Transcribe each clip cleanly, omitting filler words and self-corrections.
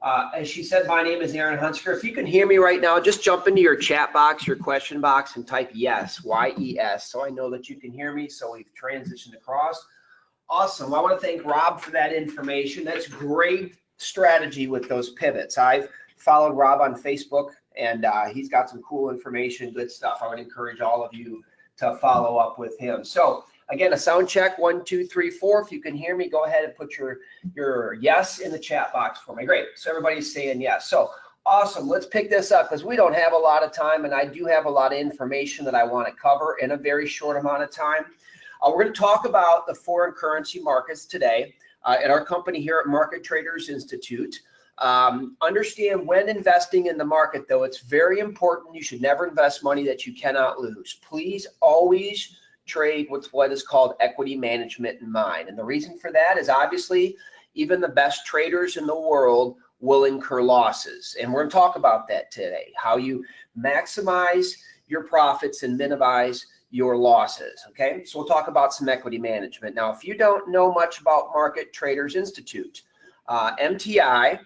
As she said, my name is Aaron Hunziker. If you can hear me right now, just jump into your chat box, your question box, and type yes, Y-E-S, so I know that you can hear me. So we've transitioned across. Awesome. I want to thank Rob for that information. That's great strategy with those pivots. I've followed Rob on Facebook, and he's got some cool information, good stuff. I would encourage all of you to follow up with him. So again, a sound check, 1, 2, 3, 4. If you can hear me, go ahead and put your yes in the chat box for me. Great. So everybody's saying yes. So awesome. Let's pick this up because we don't have a lot of time, and I do have a lot of information that I want to cover in a very short amount of time. We're going to talk about the foreign currency markets today at our company here at Market Traders Institute. Understand when investing in the market, though, it's very important. You should never invest money that you cannot lose. Please always trade with what is called equity management in mind. And the reason for that is obviously even the best traders in the world will incur losses. And we're going to talk about that today, how you maximize your profits and minimize your losses. Okay, so we'll talk about some equity management. Now, if you don't know much about Market Traders Institute, MTI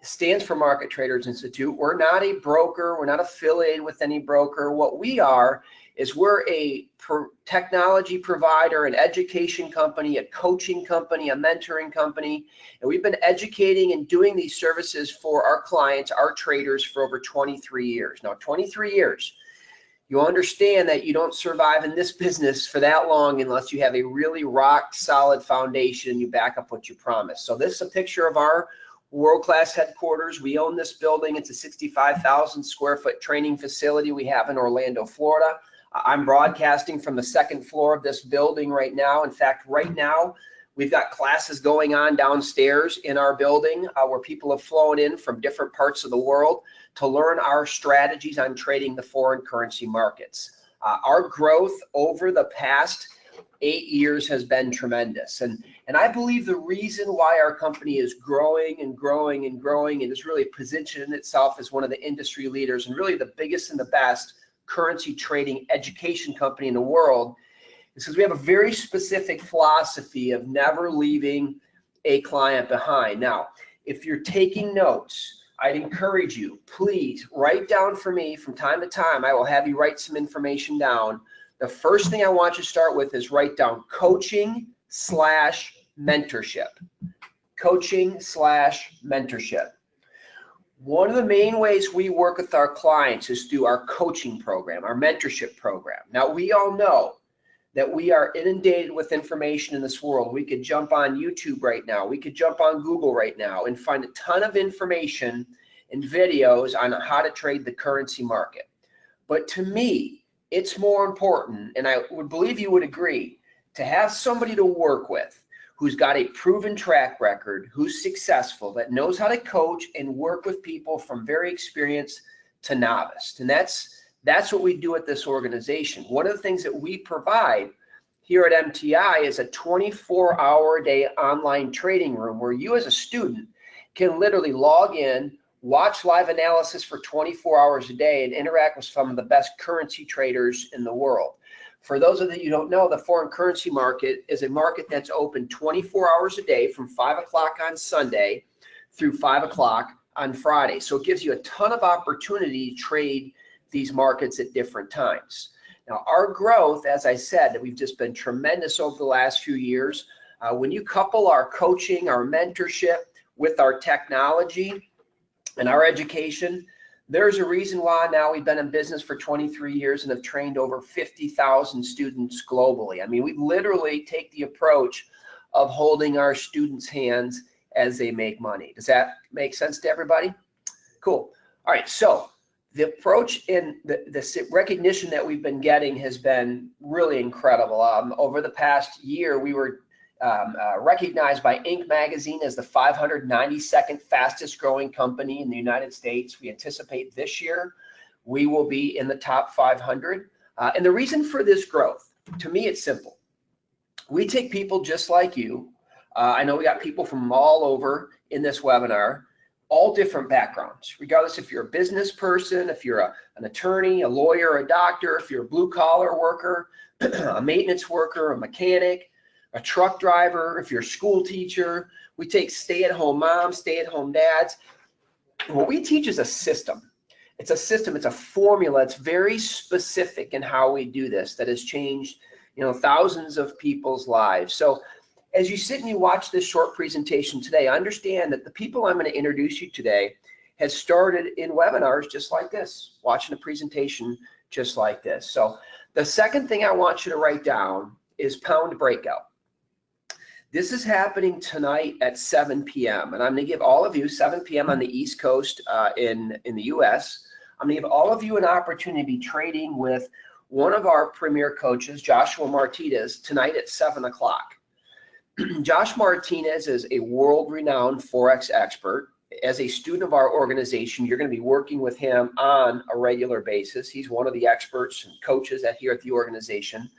stands for Market Traders Institute. We're not a broker. We're not affiliated with any broker. What we are is we're a technology provider, an education company, a coaching company, a mentoring company, and we've been educating and doing these services for our clients, our traders, for over 23 years. Now, 23 years. You understand that you don't survive in this business for that long unless you have a really rock solid foundation. You back up what you promise. So this is a picture of our world-class headquarters. We own this building. It's a 65,000 square foot training facility we have in Orlando, Florida. I'm broadcasting from the second floor of this building right now. In fact, right now, we've got classes going on downstairs in our building where people have flown in from different parts of the world to learn our strategies on trading the foreign currency markets. Our growth over the past 8 years has been tremendous. And I believe the reason why our company is growing and growing and growing and is really positioned itself as one of the industry leaders and really the biggest and the best currency trading education company in the world is because we have a very specific philosophy of never leaving a client behind. Now, if you're taking notes, I'd encourage you, please write down for me from time to time. I will have you write some information down. The first thing I want you to start with is write down coaching/mentorship. Coaching/mentorship. One of the main ways we work with our clients is through our coaching program, our mentorship program. Now, we all know that we are inundated with information in this world. We could jump on YouTube right now. We could jump on Google right now and find a ton of information and videos on how to trade the currency market. But to me, it's more important, and I would believe you would agree, to have somebody to work with who's got a proven track record, who's successful, that knows how to coach and work with people from very experienced to novice. And that's what we do at this organization. One of the things that we provide here at MTI is a 24-hour-a-day online trading room where you as a student can literally log in, watch live analysis for 24 hours a day, and interact with some of the best currency traders in the world. For those of you who don't know, the foreign currency market is a market that's open 24 hours a day from 5 o'clock on Sunday through 5 o'clock on Friday. So it gives you a ton of opportunity to trade these markets at different times. Now, our growth, as I said, that we've just been tremendous over the last few years. When you couple our coaching, our mentorship with our technology and our education, there's a reason why now we've been in business for 23 years and have trained over 50,000 students globally. I mean, we literally take the approach of holding our students' hands as they make money. Does that make sense to everybody? Cool. All right, so the approach and the recognition that we've been getting has been really incredible. Over the past year, we were recognized by Inc. magazine as the 592nd fastest growing company in the United States. We anticipate this year we will be in the top 500. And the reason for this growth, to me, it's simple. We take people just like you. I know we got people from all over in this webinar, all different backgrounds, regardless if you're a business person, if you're an attorney, a lawyer, a doctor, if you're a blue collar worker, a maintenance worker, a mechanic, a truck driver, if you're a school teacher. We take stay-at-home moms, stay-at-home dads. what we teach is a system. It's a system, it's a formula. It's very specific in how we do this that has changed, thousands of people's lives. So as you sit and you watch this short presentation today, understand that the people I'm going to introduce you today has started in webinars just like this, watching a presentation just like this. So the second thing I want you to write down is pound breakout. This is happening tonight at 7 p.m. and I'm going to give all of you 7 p.m. on the East Coast in the U.S. I'm going to give all of you an opportunity to be trading with one of our premier coaches, Joshua Martinez, tonight at 7 o'clock. Josh Martinez is a world-renowned Forex expert. As a student of our organization, you're going to be working with him on a regular basis. He's one of the experts and coaches here at the organization.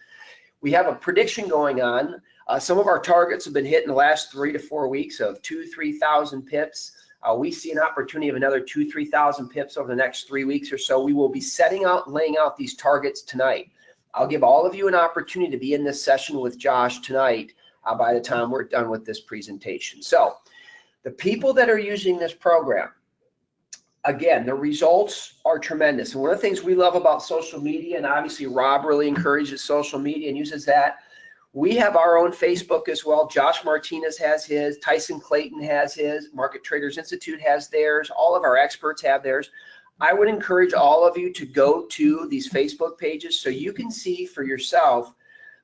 We have a prediction going on. Some of our targets have been hit in the last 3 to 4 weeks of 2,000-3,000 pips. We see an opportunity of another 2,000-3,000 pips over the next 3 weeks or so. We will be laying out these targets tonight. I'll give all of you an opportunity to be in this session with Josh tonight by the time we're done with this presentation. So the people that are using this program, again, the results are tremendous. And one of the things we love about social media, and obviously Rob really encourages social media and uses that, we have our own Facebook as well. Josh Martinez has his, Tyson Clayton has his, Market Traders Institute has theirs, all of our experts have theirs. I would encourage all of you to go to these Facebook pages so you can see for yourself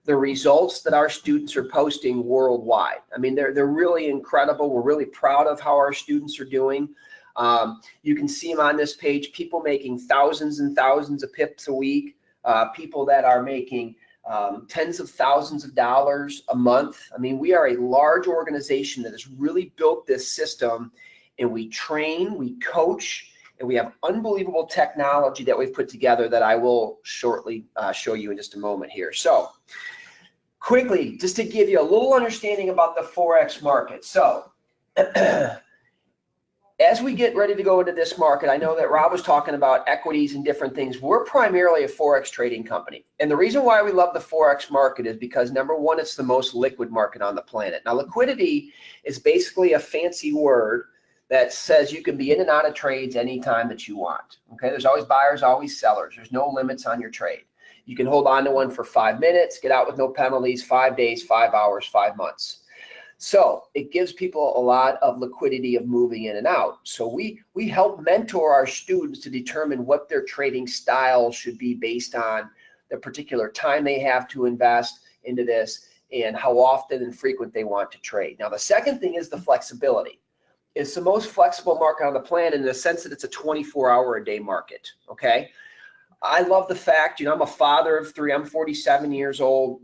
the results that our students are posting worldwide. I mean, they're really incredible. We're really proud of how our students are doing. You can see them on this page, people making thousands and thousands of pips a week, people that are making tens of thousands of dollars a month. I mean, we are a large organization that has really built this system, and we train, we coach, and we have unbelievable technology that we've put together that I will shortly show you in just a moment here. So quickly, just to give you a little understanding about the Forex market. So as we get ready to go into this market, I know that Rob was talking about equities and different things. We're primarily a Forex trading company. And the reason why we love the Forex market is because, number one, it's the most liquid market on the planet. Now, liquidity is basically a fancy word that says you can be in and out of trades anytime that you want. Okay, there's always buyers, always sellers. There's no limits on your trade. You can hold on to one for 5 minutes, get out with no penalties, 5 days, 5 hours, 5 months. So it gives people a lot of liquidity of moving in and out. So we help mentor our students to determine what their trading style should be based on the particular time they have to invest into this and how often and frequent they want to trade. Now, the second thing is the flexibility. It's the most flexible market on the planet in the sense that it's a 24-hour-a-day market, okay? I love the fact, I'm a father of 3. I'm 47 years old.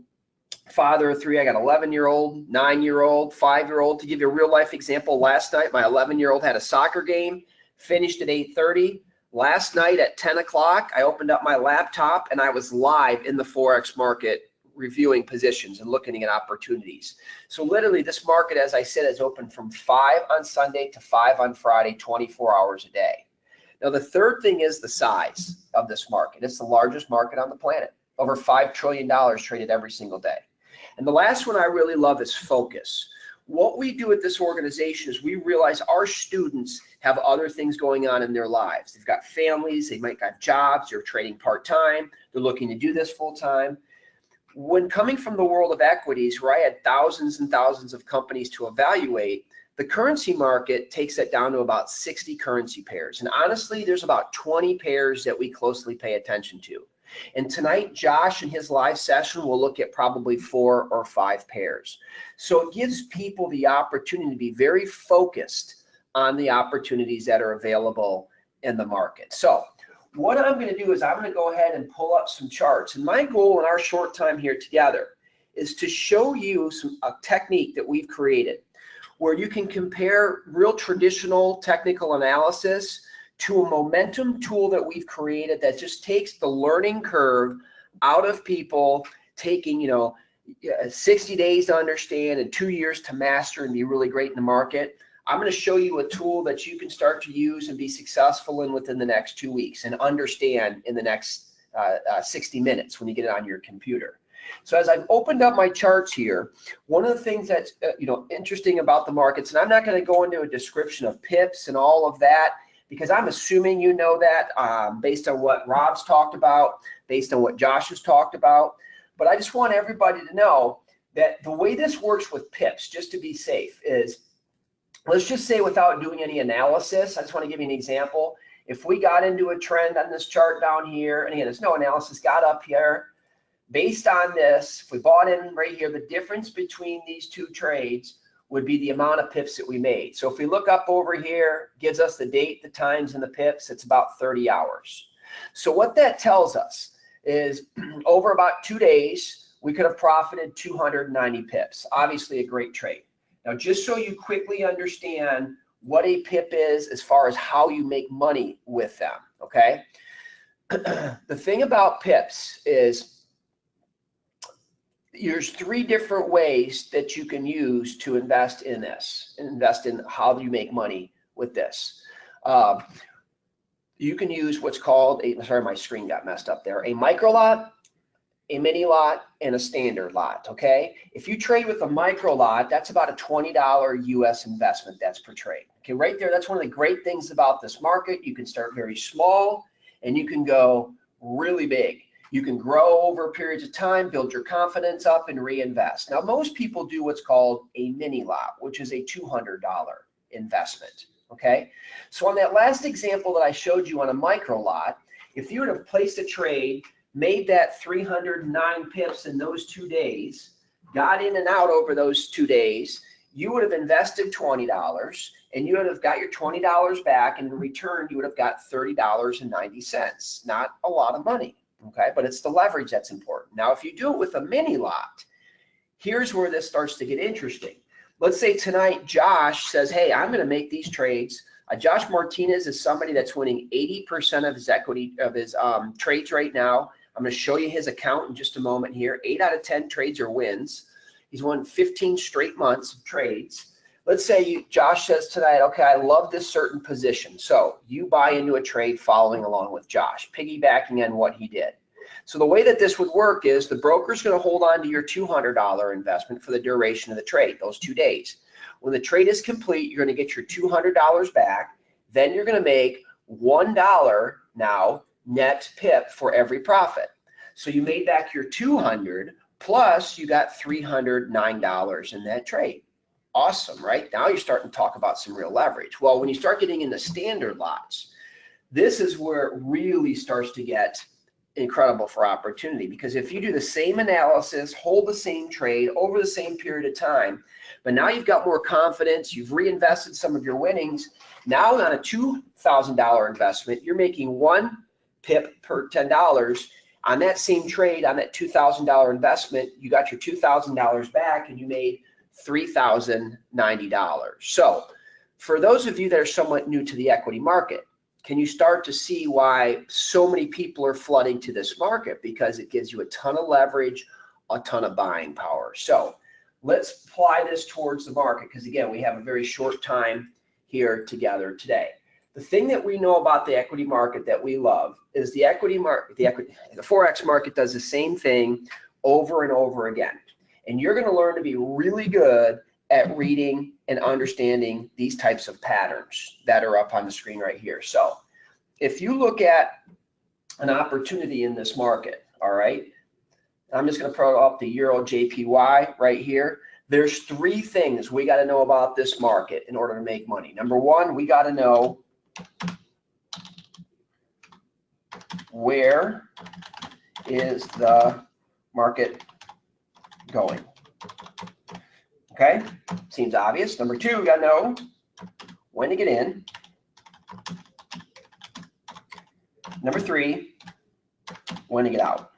Father of 3. I got 11-year-old, 9-year-old, 5-year-old. To give you a real life example, last night my 11-year-old had a soccer game, finished at 8:30. Last night at 10 o'clock, I opened up my laptop and I was live in the Forex market reviewing positions and looking at opportunities. So literally this market, as I said, is open from 5 on Sunday to 5 on Friday, 24 hours a day. Now the third thing is the size of this market. It's the largest market on the planet. Over $5 trillion traded every single day. And the last one I really love is focus. What we do at this organization is we realize our students have other things going on in their lives. They've got families, they might got jobs, they're trading part-time, they're looking to do this full-time. When coming from the world of equities, where I had thousands and thousands of companies to evaluate, the currency market takes that down to about 60 currency pairs. And honestly, there's about 20 pairs that we closely pay attention to. And tonight, Josh in his live session will look at probably 4 or 5 pairs. So it gives people the opportunity to be very focused on the opportunities that are available in the market. So what I'm going to do is I'm going to go ahead and pull up some charts. And my goal in our short time here together is to show you a technique that we've created where you can compare real traditional technical analysis to a momentum tool that we've created that just takes the learning curve out of people taking, 60 days to understand and 2 years to master and be really great in the market. I'm going to show you a tool that you can start to use and be successful in within the next 2 weeks and understand in the next 60 minutes when you get it on your computer. So as I've opened up my charts here, one of the things that's interesting about the markets, and I'm not going to go into a description of pips and all of that, because I'm assuming you know that based on what Rob's talked about, based on what Josh has talked about. But I just want everybody to know that the way this works with pips, just to be safe, is let's just say without doing any analysis, I just want to give you an example. If we got into a trend on this chart down here, and again, there's no analysis, got up here, based on this, if we bought in right here, the difference between these two trades would be the amount of pips that we made. So if we look up over here, gives us the date, the times, and the pips, it's about 30 hours. So what that tells us is over about 2 days, we could have profited 290 pips. Obviously a great trade. Now, just so you quickly understand what a pip is as far as how you make money with them, okay? The thing about pips is there's 3 different ways that you can use to invest in this, invest in how you make money with this. You can use what's called sorry, my screen got messed up there, a micro lot, a mini lot, and a standard lot, okay? If you trade with a micro lot, that's about a $20 US investment, that's per trade. Okay, right there, that's one of the great things about this market. You can start very small and you can go really big. You can grow over periods of time, build your confidence up, and reinvest. Now, most people do what's called a mini lot, which is a $200 investment, okay? So on that last example that I showed you on a micro lot, if you would have placed a trade, made that 309 pips in those 2 days, got in and out over those 2 days, you would have invested $20, and you would have got your $20 back, and in return, you would have got $30.90. Not a lot of money. Okay, but it's the leverage that's important. Now, if you do it with a mini lot, here's where this starts to get interesting. Let's say tonight Josh says, hey, I'm going to make these trades. Josh Martinez is somebody that's winning 80% of his equity, of his trades right now. I'm going to show you his account in just a moment here. 8 out of 10 trades are wins. He's won 15 straight months of trades. Let's say Josh says tonight, okay, I love this certain position. So you buy into a trade following along with Josh, piggybacking on what he did. So the way that this would work is the broker's going to hold on to your $200 investment for the duration of the trade, those 2 days. When the trade is complete, you're going to get your $200 back. Then you're going to make $1 now net pip for every profit. So you made back your $200 plus you got $309 in that trade. Awesome, right? Now you're starting to talk about some real leverage. Well, when you start getting into standard lots, this is where it really starts to get incredible for opportunity, because if you do the same analysis, hold the same trade over the same period of time, but now you've got more confidence, you've reinvested some of your winnings. Now on a $2,000 investment, you're making 1 pip per $10. On that same trade, on that $2,000 investment, you got your $2,000 back and you made $3,090. So for those of you that are somewhat new to the equity market, can you start to see why so many people are flooding to this market? Because it gives you a ton of leverage, a ton of buying power. So let's apply this towards the market, because again, we have a very short time here together today. The thing that we know about the equity market that we love is the equity market, the Forex market does the same thing over and over again. And you're going to learn to be really good at reading and understanding these types of patterns that are up on the screen right here. So if you look at an opportunity in this market, all right, I'm just going to throw up the Euro JPY right here. There's 3 things we got to know about this market in order to make money. Number 1, we got to know where is the market going. Okay, seems obvious. Number 2, we got to know when to get in. Number 3, when to get out.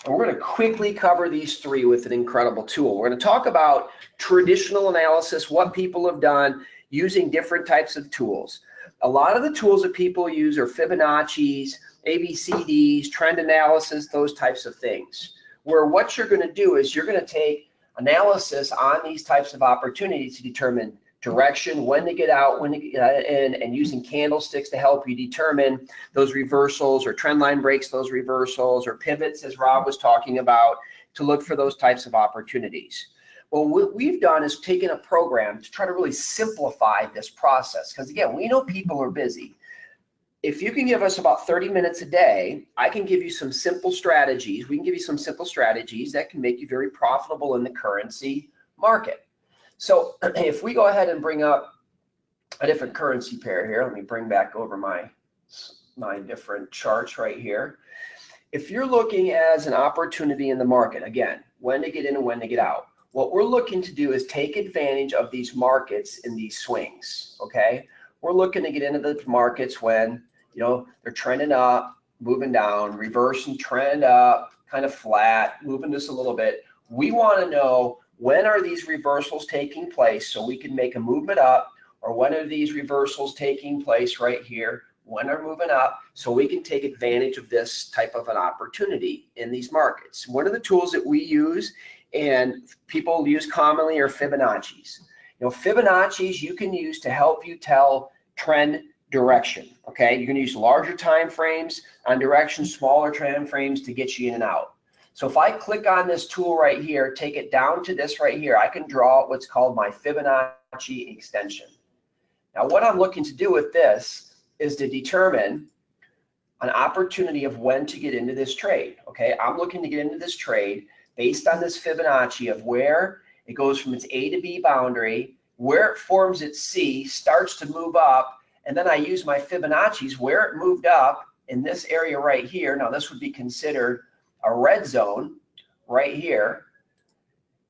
And we're going to quickly cover these 3 with an incredible tool. We're going to talk about traditional analysis, what people have done using different types of tools. A lot of the tools that people use are Fibonacci's, ABCDs, trend analysis, those types of things. Where what you're going to do is you're going to take analysis on these types of opportunities to determine direction, when to get out, when to get in, and using candlesticks to help you determine those reversals or trend line breaks, those reversals or pivots, as Rob was talking about, to look for those types of opportunities. Well, what we've done is taken a program to try to really simplify this process. Because again, we know people are busy. If you can give us about 30 minutes a day, I can give you some simple strategies. We can give you some simple strategies that can make you very profitable in the currency market. So if we go ahead and bring up a different currency pair here, let me bring back over my different charts right here. If you're looking as an opportunity in the market, again, when to get in and when to get out, what we're looking to do is take advantage of these markets in these swings, okay? We're looking to get into the markets when, you know, they're trending up, moving down, reverse and trend up, kind of flat, moving just a little bit. We want to know when are these reversals taking place so we can make a movement up, or when are these reversals taking place right here, when they're moving up, so we can take advantage of this type of an opportunity in these markets. One of the tools that we use and people use commonly are Fibonacci's. You know, Fibonacci's you can use to help you tell trend direction, okay? You can use larger time frames on direction, smaller time frames to get you in and out. So if I click on this tool right here, take it down to this right here, I can draw what's called my Fibonacci Extension. Now what I'm looking to do with this is to determine an opportunity of when to get into this trade, okay? I'm looking to get into this trade based on this Fibonacci of where it goes from its A to B boundary, where it forms its C, starts to move up, and then I use my Fibonacci's where it moved up in this area right here. Now this would be considered a red zone right here.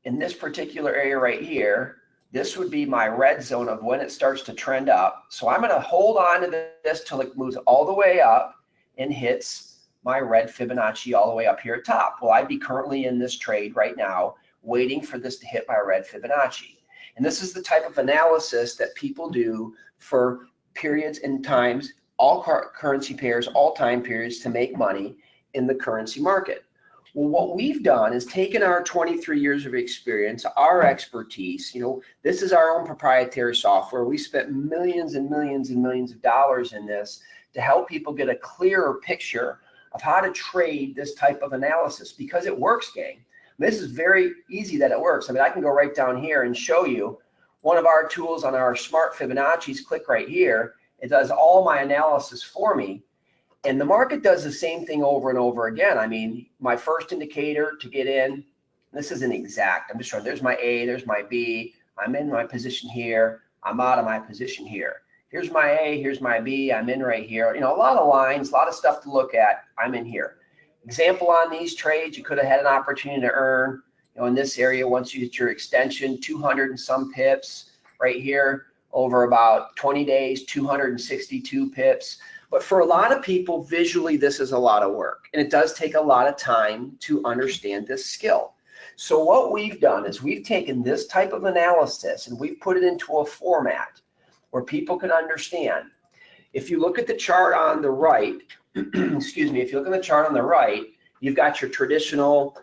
In this particular area right here, this would be my red zone of when it starts to trend up. So I'm going to hold on to this till it moves all the way up and hits my red Fibonacci all the way up here at top. Well, I'd be currently in this trade right now, waiting for this to hit my red Fibonacci. And this is the type of analysis that people do for periods and times, all currency pairs, all time periods to make money in the currency market. Well, what we've done is taken our 23 years of experience, our expertise, you know, this is our own proprietary software. We spent millions and millions and millions of dollars in this to help people get a clearer picture of how to trade this type of analysis, because it works, gang. This is very easy that it works. I mean, I can go right down here and show you one of our tools on our smart Fibonacci's. Click right here. It does all my analysis for me. And the market does the same thing over and over again. I mean, my first indicator to get in, this isn't exact. I'm just showing, there's my A, there's my B. I'm in my position here. I'm out of my position here. Here's my A, here's my B. I'm in right here. You know, a lot of lines, a lot of stuff to look at. I'm in here. Example on these trades, you could have had an opportunity to earn, you know, in this area, once you get your extension, 200 and some pips right here over about 20 days, 262 pips. But for a lot of people, visually, this is a lot of work, and it does take a lot of time to understand this skill. So what we've done is we've taken this type of analysis and we've put it into a format where people can understand. If you look at the chart on the right, excuse me, if you look at the chart on the right, you've got your traditional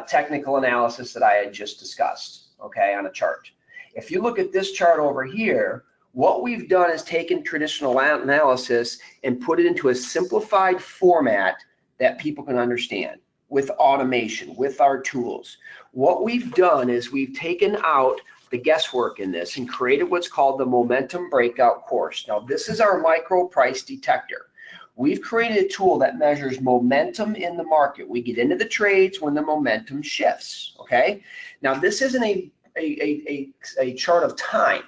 technical analysis that I had just discussed, okay, on a chart. If you look at this chart over here, what we've done is taken traditional analysis and put it into a simplified format that people can understand with automation, with our tools. What we've done is we've taken out the guesswork in this and created what's called the Momentum Breakout course. Now, this is our micro price detector. We've created a tool that measures momentum in the market. We get into the trades when the momentum shifts, okay? Now, this isn't a chart of time.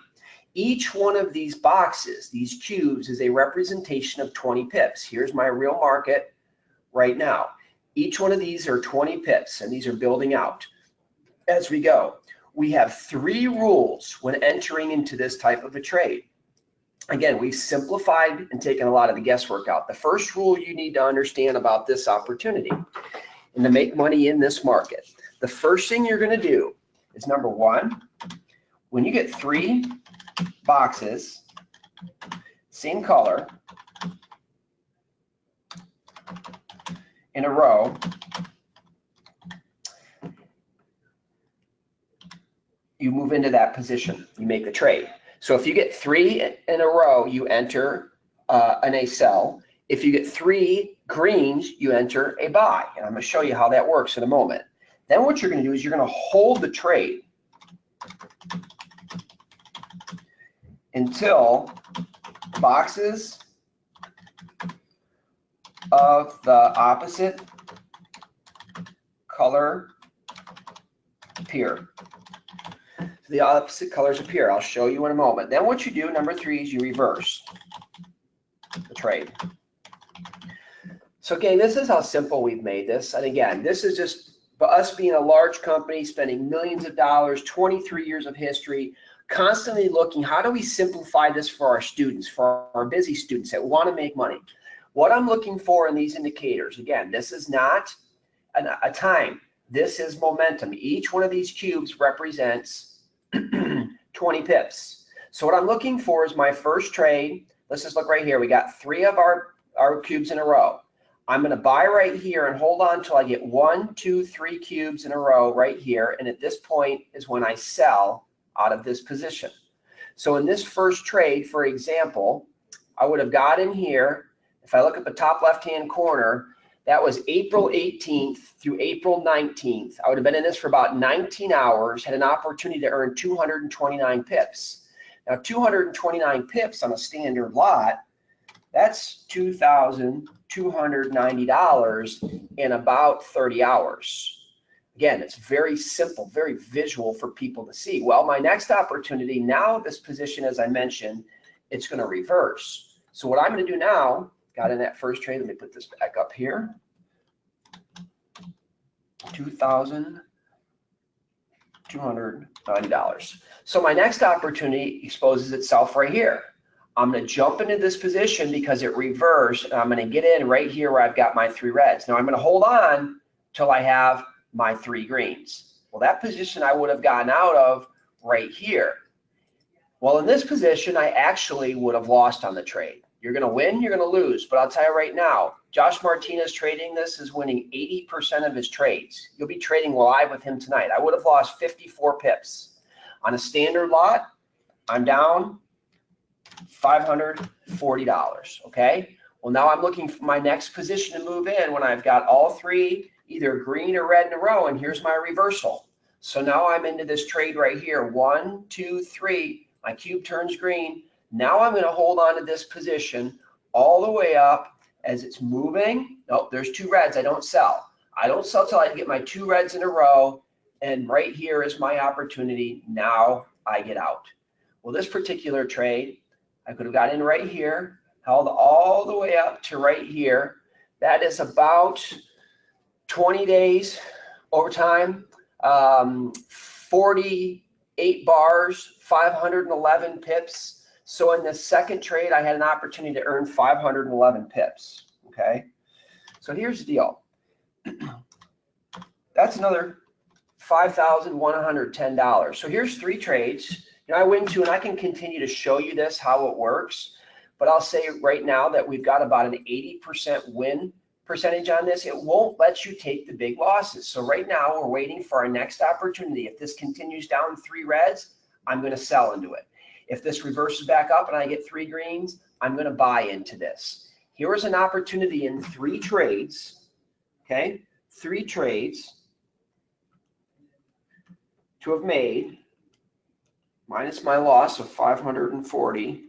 Each one of these boxes, these cubes, is a representation of 20 pips. Here's my real market right now. Each one of these are 20 pips, and these are building out as we go. We have 3 rules when entering into this type of a trade. Again, we've simplified and taken a lot of the guesswork out. The first rule you need to understand about this opportunity and to make money in this market, the first thing you're going to do is, number 1, when you get 3 boxes, same color, in a row, you move into that position, you make the trade. So if you get 3 in a row, you enter an A sell. If you get 3 greens, you enter a buy. And I'm going to show you how that works in a moment. Then what you're going to do is you're going to hold the trade. until boxes of the opposite color appear. So the opposite colors appear. I'll show you in a moment. Then what you do, number 3, is you reverse the trade. So again, this is how simple we've made this. And again, this is just us being a large company, spending millions of dollars, 23 years of history, constantly looking, how do we simplify this for our students, for our busy students that want to make money? What I'm looking for in these indicators, again, this is not a time. This is momentum. Each one of these cubes represents 20 pips. So what I'm looking for is my first trade. Let's just look right here. We got 3 of our cubes in a row. I'm going to buy right here and hold on until I get 1, 2, 3 cubes in a row right here. And at this point is when I sell out of this position. So in this first trade, for example, I would have got in here. If I look at the top left-hand corner, that was April 18th through April 19th. I would have been in this for about 19 hours, had an opportunity to earn 229 pips. Now, 229 pips on a standard lot, that's $2,290 in about 30 hours. Again, it's very simple, very visual for people to see. Well, my next opportunity, now this position, as I mentioned, it's going to reverse. So what I'm going to do now, got in that first trade, let me put this back up here. $2,290. So my next opportunity exposes itself right here. I'm going to jump into this position because it reversed, and I'm going to get in right here where I've got my 3 reds. Now I'm going to hold on till I have my 3 greens. Well, that position I would have gotten out of right here. Well, in this position, I actually would have lost on the trade. You're going to win, you're going to lose. But I'll tell you right now, Josh Martinez trading this is winning 80% of his trades. You'll be trading live with him tonight. I would have lost 54 pips. On a standard lot, I'm down $540, okay? Well, now I'm looking for my next position to move in when I've got all 3 either green or red in a row, and here's my reversal. So now I'm into this trade right here. 1, 2, 3, my cube turns green. Now I'm going to hold on to this position all the way up as it's moving. Nope, there's 2 reds. I don't sell. I don't sell till I get my 2 reds in a row, and right here is my opportunity. Now I get out. Well, this particular trade, I could have got in right here, held all the way up to right here. That is about 20 days over time, 48 bars, 511 pips. So in the second trade, I had an opportunity to earn 511 pips, okay? So here's the deal. That's another $5,110. So here's 3 trades. You know, I win 2, and I can continue to show you this, how it works. But I'll say right now that we've got about an 80% win percentage on this. It won't let you take the big losses. So right now, we're waiting for our next opportunity. If this continues down 3 reds, I'm going to sell into it. If this reverses back up and I get 3 greens, I'm going to buy into this. Here is an opportunity in 3 trades, okay? 3 trades to have made, minus my loss of 540,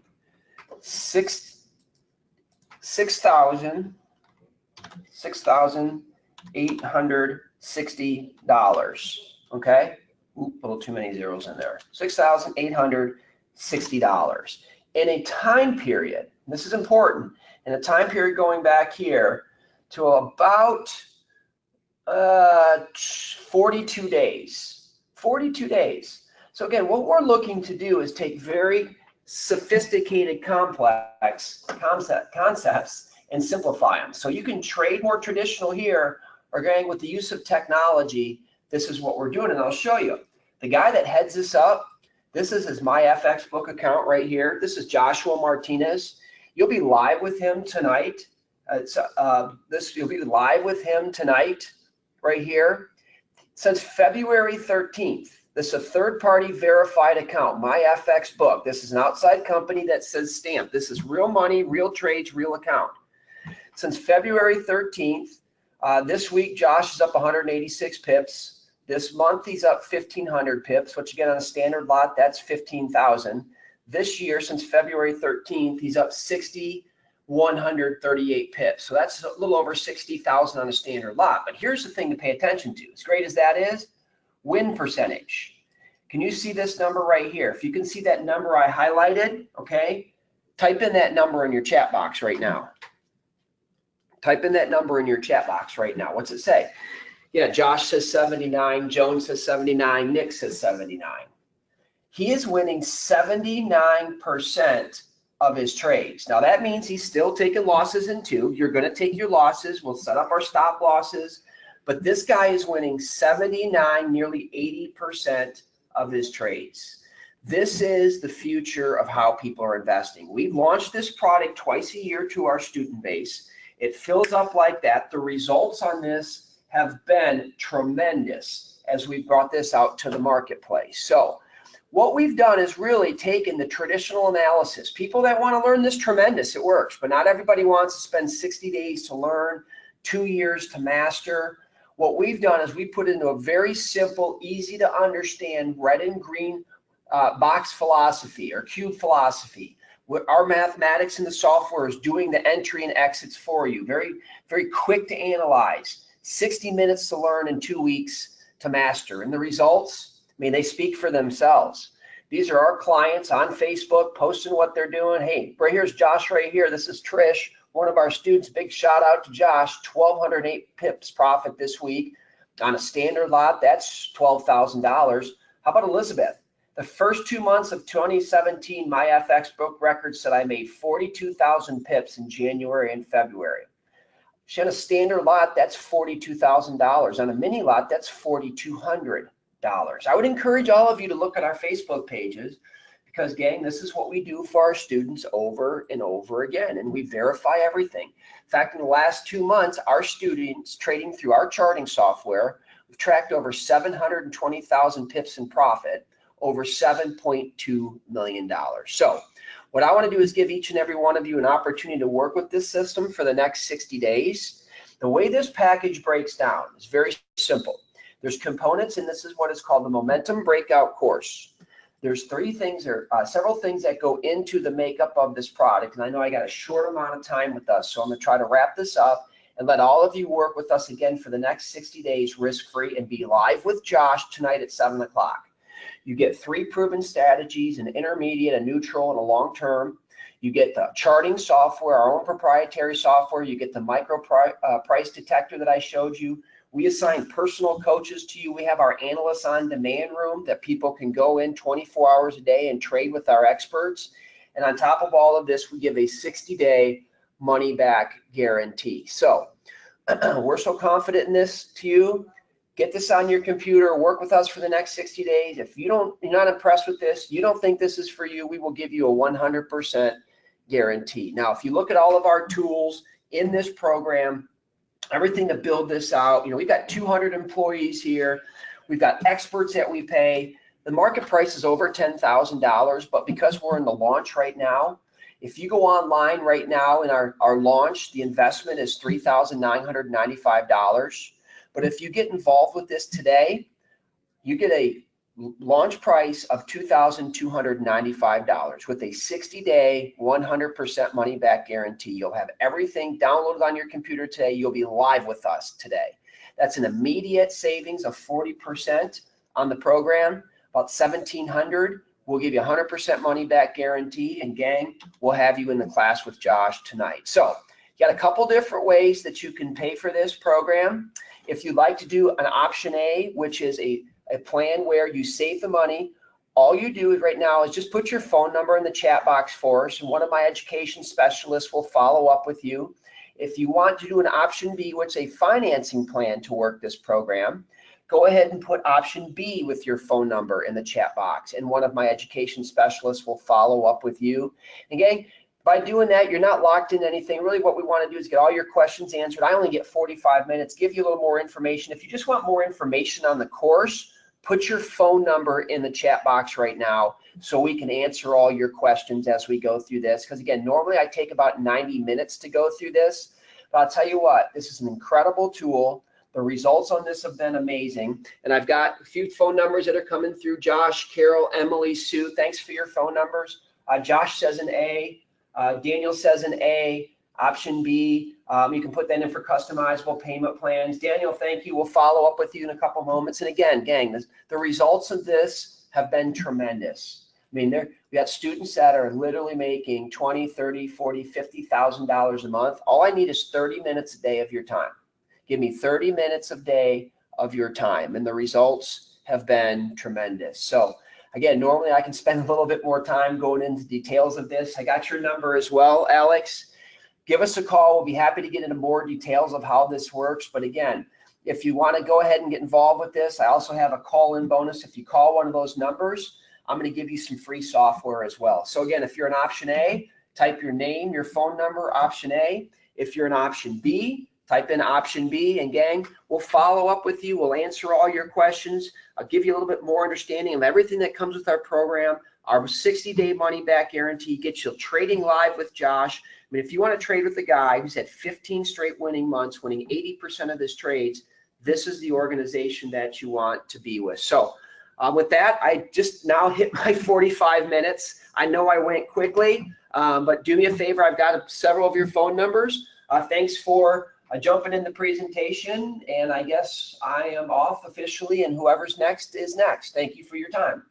$6,860, okay? Oop, a little too many zeros in there. $6,860 in a time period. This is important. In a time period going back here to about 42 days. 42 days. So again, what we're looking to do is take very sophisticated complex concepts and simplify them. So you can trade more traditional here, or going with the use of technology, this is what we're doing, and I'll show you. The guy that heads this up, this is his Myfxbook account right here. This is Joshua Martinez. You'll be live with him tonight. You'll be live with him tonight right here. Since February 13th, this is a third-party verified account, Myfxbook. This is an outside company that says stamp. This is real money, real trades, real account. Since February 13th, this week Josh is up 186 pips. This month, he's up 1,500 pips, which again, on a standard lot, that's 15,000. This year, since February 13th, he's up 6,138 pips. So that's a little over 60,000 on a standard lot. But here's the thing to pay attention to. As great as that is, win percentage. Can you see this number right here? If you can see that number I highlighted, okay, type in that number in your chat box right now. Type in that number in your chat box right now. What's it say? Yeah, Josh says 79, Joan says 79, Nick says 79. He is winning 79% of his trades. Now that means he's still taking losses in two. You're going to take your losses. We'll set up our stop losses. But this guy is winning 79, nearly 80% of his trades. This is the future of how people are investing. We've launched this product twice a year to our student base. It fills up like that. The results on this have been tremendous as we brought this out to the marketplace. So what we've done is really taken the traditional analysis. People that want to learn this, tremendous, it works, but not everybody wants to spend 60 days to learn, 2 years to master. What we've done is we put into a very simple, easy to understand red and green box philosophy or cube philosophy. Our mathematics in the software is doing the entry and exits for you. Very, very quick to analyze. 60 minutes to learn and 2 weeks to master. And the results, I mean, they speak for themselves. These are our clients on Facebook posting what they're doing. Hey, right here's Josh right here. This is Trish, one of our students. Big shout out to Josh. 1,208 pips profit this week. On a standard lot, that's $12,000. How about Elizabeth? The first 2 months of 2017, Myfxbook record said I made 42,000 pips in January and February. On a standard lot, that's $42,000. On a mini lot, that's $4,200. I would encourage all of you to look at our Facebook pages because, gang, this is what we do for our students over and over again, and we verify everything. In fact, in the last 2 months, our students trading through our charting software, we've tracked over 720,000 pips in profit, over $7.2 million. So what I want to do is give each and every one of you an opportunity to work with this system for the next 60 days. The way this package breaks down is very simple. There's components, and this is what is called the Momentum Breakout course. There's several things that go into the makeup of this product, and I know I got a short amount of time with us, so I'm going to try to wrap this up and let all of you work with us again for the next 60 days risk-free and be live with Josh tonight at 7 o'clock. You get 3 proven strategies, an intermediate, a neutral, and a long-term. You get the charting software, our own proprietary software. You get the micro price detector that I showed you. We assign personal coaches to you. We have our analysts on demand room that people can go in 24 hours a day and trade with our experts. And on top of all of this, we give a 60-day money-back guarantee. So we're so confident in this to you. Get this on your computer, work with us for the next 60 days. If you're not impressed with this, you don't think this is for you, we will give you a 100% guarantee. Now, if you look at all of our tools in this program, everything to build this out, we've got 200 employees here. We've got experts that we pay. The market price is over $10,000, but because we're in the launch right now, if you go online right now in our launch, the investment is $3,995. But if you get involved with this today, you get a launch price of $2,295 with a 60-day, 100% money-back guarantee. You'll have everything downloaded on your computer today. You'll be live with us today. That's an immediate savings of 40% on the program, about $1,700. We'll give you 100% money-back guarantee, and gang, we'll have you in the class with Josh tonight. So you got a couple different ways that you can pay for this program. If you'd like to do an option A, which is a plan where you save the money, all you do right now is just put your phone number in the chat box for us, and one of my education specialists will follow up with you. If you want to do an option B, which is a financing plan to work this program, go ahead and put option B with your phone number in the chat box, and one of my education specialists will follow up with you. And gang, by doing that, you're not locked in anything. Really what we want to do is get all your questions answered. I only get 45 minutes, give you a little more information. If you just want more information on the course, put your phone number in the chat box right now so we can answer all your questions as we go through this. Because again, normally I take about 90 minutes to go through this. But I'll tell you what, this is an incredible tool. The results on this have been amazing. And I've got a few phone numbers that are coming through. Josh, Carol, Emily, Sue, thanks for your phone numbers. Josh says an A. Daniel says an A. Option B, you can put that in for customizable payment plans. Daniel, thank you. We'll follow up with you in a couple moments. And again, gang, the results of this have been tremendous. I mean, we got students that are literally making $20, $30, $40, $50,000 a month. All I need is 30 minutes a day of your time. Give me 30 minutes a day of your time, and the results have been tremendous. So again, normally I can spend a little bit more time going into details of this. I got your number as well, Alex. Give us a call. We'll be happy to get into more details of how this works. But again, if you want to go ahead and get involved with this, I also have a call-in bonus. If you call one of those numbers, I'm going to give you some free software as well. So again, if you're an option A, type your name, your phone number, option A. If you're an option B, type in option B, and gang, we'll follow up with you. We'll answer all your questions. I'll give you a little bit more understanding of everything that comes with our program. Our 60-day money-back guarantee gets you trading live with Josh. I mean, if you want to trade with a guy who's had 15 straight winning months, winning 80% of his trades, this is the organization that you want to be with. So with that, I just now hit my 45 minutes. I know I went quickly, but do me a favor. I've got several of your phone numbers. Thanks for jumping in the presentation, and I guess I am off officially, and whoever's next is next. Thank you for your time.